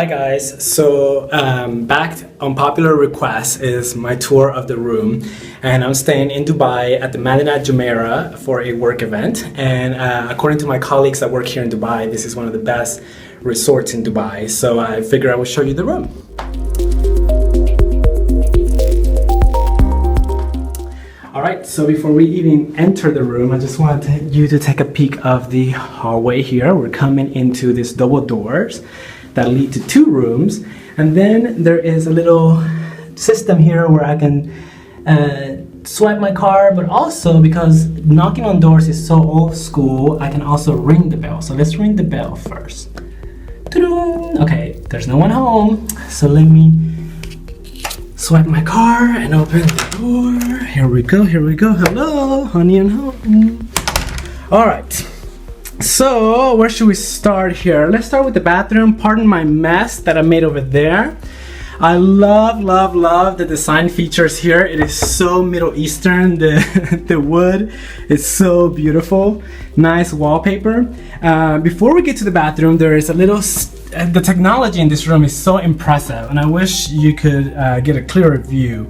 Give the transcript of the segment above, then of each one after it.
Hi guys, so back on popular request is my tour of the room, and I'm staying in Dubai at the Madinat Jumeriah for a work event, and according to my colleagues that work here in Dubai, this is one of the best resorts in Dubai, so I figure I will show you the room. Alright, so before we even enter the room, I just wanted you to take a peek of the hallway here. We're coming into these double doors that lead to two rooms, and then there is a little system here where I can swipe my card, but also because knocking on doors is so old school, I can also ring the bell. So let's ring the bell first. Okay, there's no one home, so let me swipe my card and open the door. Here we go, hello, honey and home. All right. So where should we start here? Let's start with the bathroom. Pardon my mess that I made over there. I love the design features here. It is so Middle Eastern. The wood is so beautiful. Nice wallpaper. Before we get to the bathroom, there is a little the technology in this room is so impressive, and I wish you could get a clearer view.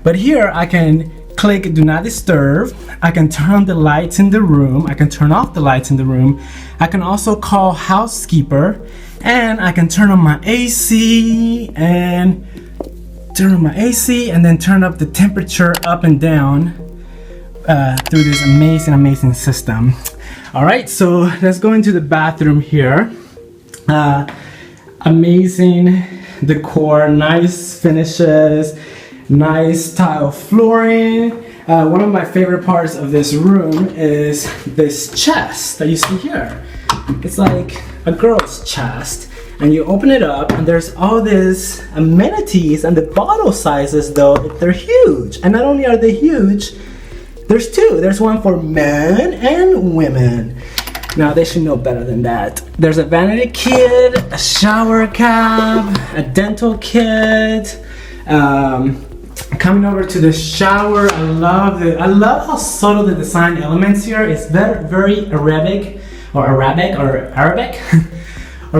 But here I can click do not disturb. I can turn on the lights in the room. I can turn off the lights in the room. I can also call housekeeper, and I can turn on my AC and then turn up the temperature up and down through this amazing system. All right, so let's go into the bathroom here. Amazing decor, nice finishes, nice tile flooring. One of my favorite parts of this room is this chest that you see here. It's like a girl's chest, and you open it up and there's all these amenities, and the bottle sizes though, they're huge. And not only are they huge, there's two. There's one for men and women. Now they should know better than that. There's a vanity kit, a shower cap, a dental kit. Coming over to the shower, I love how subtle the design elements here. It's very Arabic or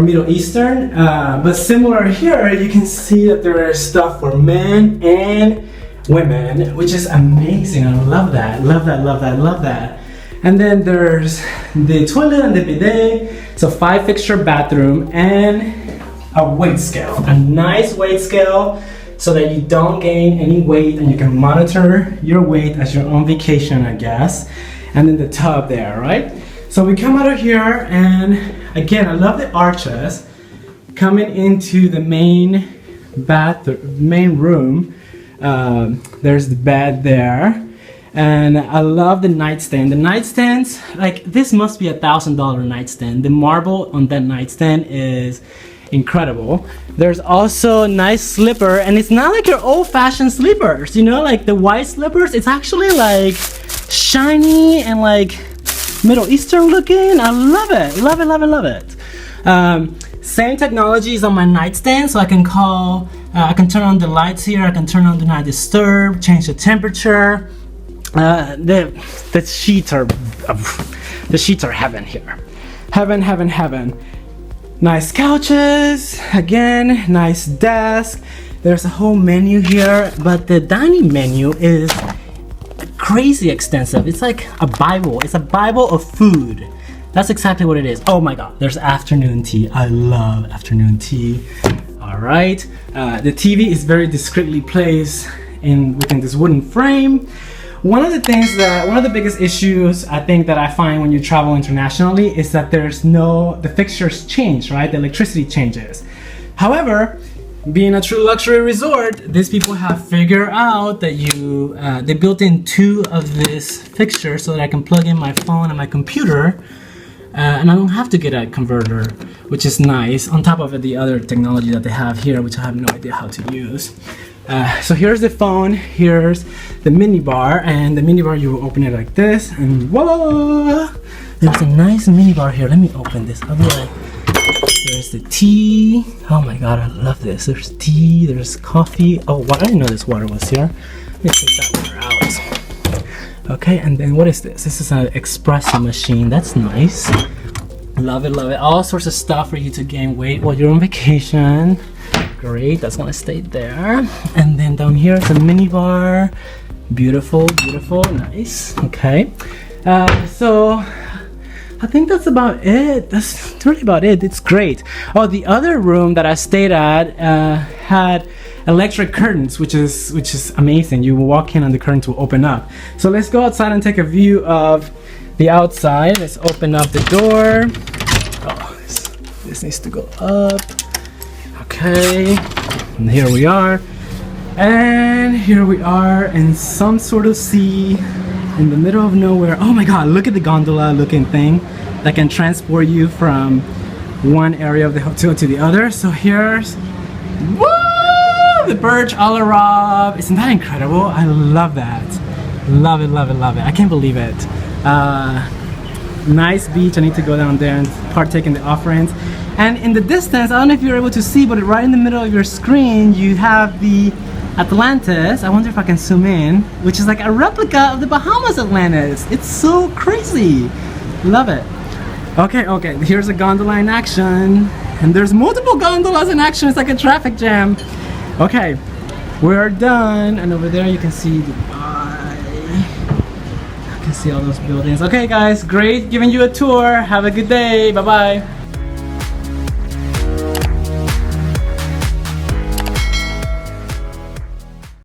Middle Eastern. But similar here, you can see that there is stuff for men and women, which is amazing. I love that. And then there's the toilet and the bidet. It's a 5-fixture bathroom and a weight scale, a nice weight scale, so that you don't gain any weight and you can monitor your weight as you're on vacation, I guess. And then the tub there, right? So we come out of here, and again, I love the arches. Coming into the main room, there's the bed there. And I love the nightstand. The nightstands, like, this must be $1,000 nightstand. The marble on that nightstand is incredible. There's also a nice slipper, and it's not like your old-fashioned slippers, you know, like the white slippers. It's actually like shiny and like Middle Eastern looking. I love it. Same technology is on my nightstand, so I can call, I can turn on the lights here. I can turn on do not disturb, change the temperature. The sheets are heaven here. Heaven. Nice couches, again, nice desk. There's a whole menu here, but the dining menu is crazy extensive. It's like a Bible. It's a Bible of food. That's exactly what it is. Oh my God, there's afternoon tea. I love afternoon tea. All right, the TV is very discreetly placed within this wooden frame. One of the biggest issues I think that I find when you travel internationally is that the fixtures change, right? The electricity changes. However, being a true luxury resort, these people have figured out that they built in 2 of these fixtures so that I can plug in my phone and my computer, and I don't have to get a converter, which is nice, on top of the other technology that they have here, which I have no idea how to use. So here's the phone, here's the mini bar, and the mini bar, you open it like this, and voila! There's a nice mini bar here. Let me open this. There's the tea. Oh my God, I love this. There's tea, there's coffee. Oh, wow, I didn't know this water was here. Let me take that water out. Okay, and then what is this? This is an espresso machine. That's nice. Love it, love it. All sorts of stuff for you to gain weight while you're on vacation. Great, that's gonna stay there. And then down here is a mini bar. Beautiful, beautiful, nice. Okay. So I think that's about it. That's really about it. It's great. Oh, the other room that I stayed at had electric curtains, which is amazing. You walk in and the curtains will open up. So let's go outside and take a view of the outside. Let's open up the door. Oh, this needs to go up. Okay, and here we are. And here we are in some sort of sea in the middle of nowhere. Oh my god, look at the gondola looking thing that can transport you from one area of the hotel to the other. So here's the Burj Al Arab. Isn't that incredible? I love that. Love it, love it, love it. I can't believe it. Nice beach. I need to go down there and partake in the offerings. And in the distance, I don't know if you're able to see, but right in the middle of your screen, you have the Atlantis. I wonder if I can zoom in, which is like a replica of the Bahamas Atlantis. It's so crazy. Love it. Okay, okay, here's a gondola in action. And there's multiple gondolas in action. It's like a traffic jam. Okay, we're done. And over there you can see Dubai. You can see all those buildings. Okay guys, great giving you a tour. Have a good day. Bye-bye.